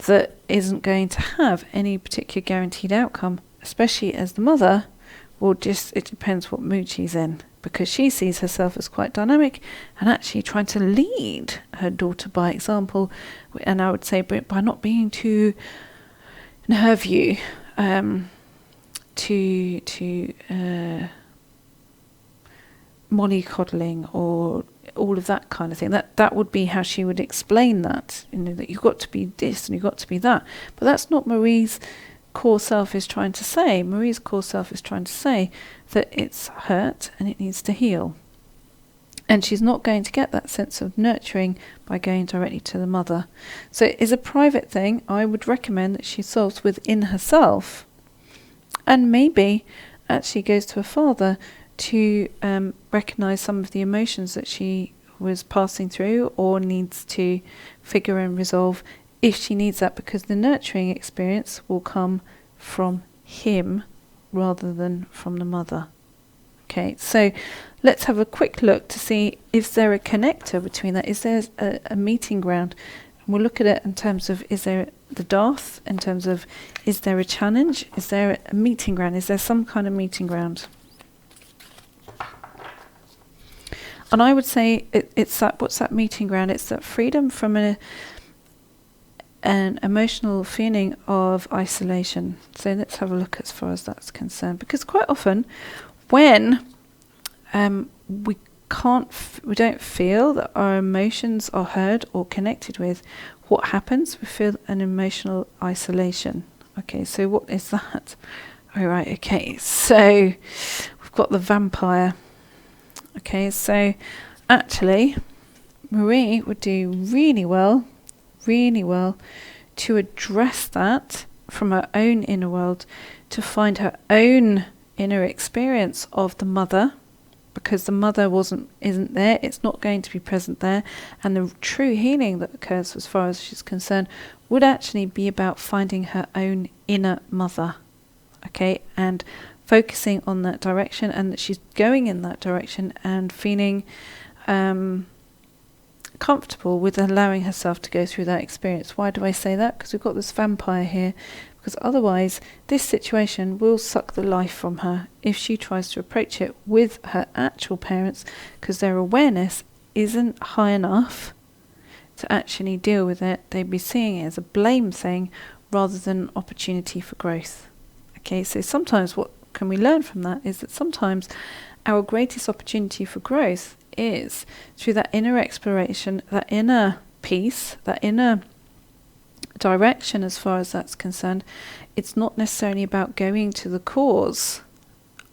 that isn't going to have any particular guaranteed outcome, especially as the mother it depends what mood she's in, because she sees herself as quite dynamic and actually trying to lead her daughter by example. And I would say by not being too, in her view, mollycoddling or all of that kind of thing. That would be how she would explain that. That you've got to be this and you've got to be that. But that's not Marie's core self is trying to say. Marie's core self is trying to say that it's hurt and it needs to heal. And she's not going to get that sense of nurturing by going directly to the mother. So it is a private thing. I would recommend that she solves within herself, and maybe actually goes to her father to recognise some of the emotions that she was passing through or needs to figure and resolve, if she needs that, because the nurturing experience will come from him rather than from the mother. Okay, so let's have a quick look to see, is there a connector between that? Is there a meeting ground? And we'll look at it in terms of, is there the Darth, in terms of, is there a challenge? Is there a meeting ground? Is there some kind of meeting ground? And I would say it's that, what's that meeting ground? It's that freedom from an emotional feeling of isolation. So let's have a look as far as that's concerned. Because quite often when we don't feel that our emotions are heard or connected with, what happens? We feel an emotional isolation. Okay, so what is that? All right, okay, so we've got the vampire. Okay, so actually Marie would do really well to address that from her own inner world, to find her own inner experience of the mother, because the mother isn't there, it's not going to be present there, and the true healing that occurs as far as she's concerned would actually be about finding her own inner mother. Okay, and focusing on that direction, and that she's going in that direction and feeling comfortable with allowing herself to go through that experience. Why do I say that? Because we've got this vampire here, because otherwise this situation will suck the life from her if she tries to approach it with her actual parents, because their awareness isn't high enough to actually deal with it. They'd be seeing it as a blame thing rather than an opportunity for growth. Okay, so sometimes what can we learn from that is that sometimes our greatest opportunity for growth is through that inner exploration, that inner peace, that inner direction as far as that's concerned. It's not necessarily about going to the cause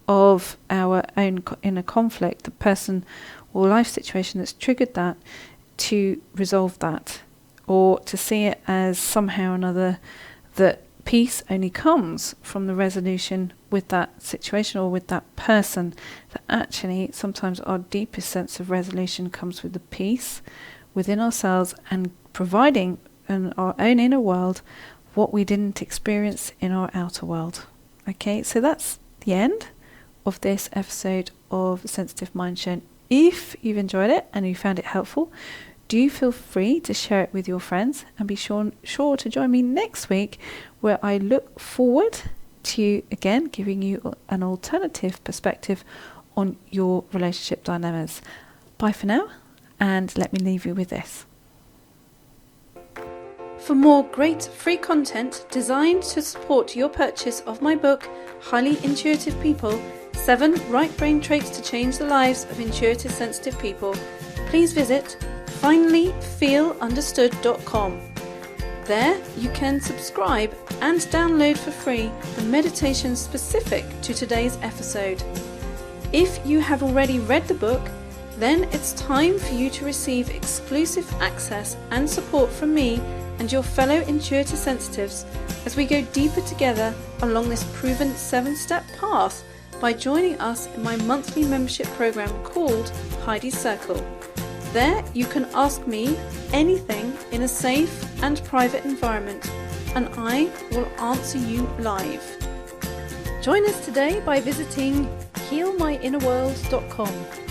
of our own inner conflict, the person or life situation that's triggered that, to resolve that, or to see it as somehow or another that peace only comes from the resolution with that situation or with that person. That actually sometimes our deepest sense of resolution comes with the peace within ourselves and providing in our own inner world what we didn't experience in our outer world. Okay, so that's the end of this episode of Sensitive Mind Show. If you've enjoyed it and you found it helpful, do feel free to share it with your friends, and be sure to join me next week, where I look forward to again giving you an alternative perspective on your relationship dilemmas. Bye for now, and let me leave you with this. For more great free content designed to support your purchase of my book, Highly Intuitive People, 7 Right Brain Traits to Change the Lives of Intuitive Sensitive People, please visit finallyfeelunderstood.com. There you can subscribe and download for free the meditations specific to today's episode. If you have already read the book, then it's time for you to receive exclusive access and support from me and your fellow intuitive sensitives as we go deeper together along this proven 7-step path by joining us in my monthly membership program called Heidi Circle. There you can ask me anything in a safe and private environment, and I will answer you live. Join us today by visiting healmyinnerworld.com.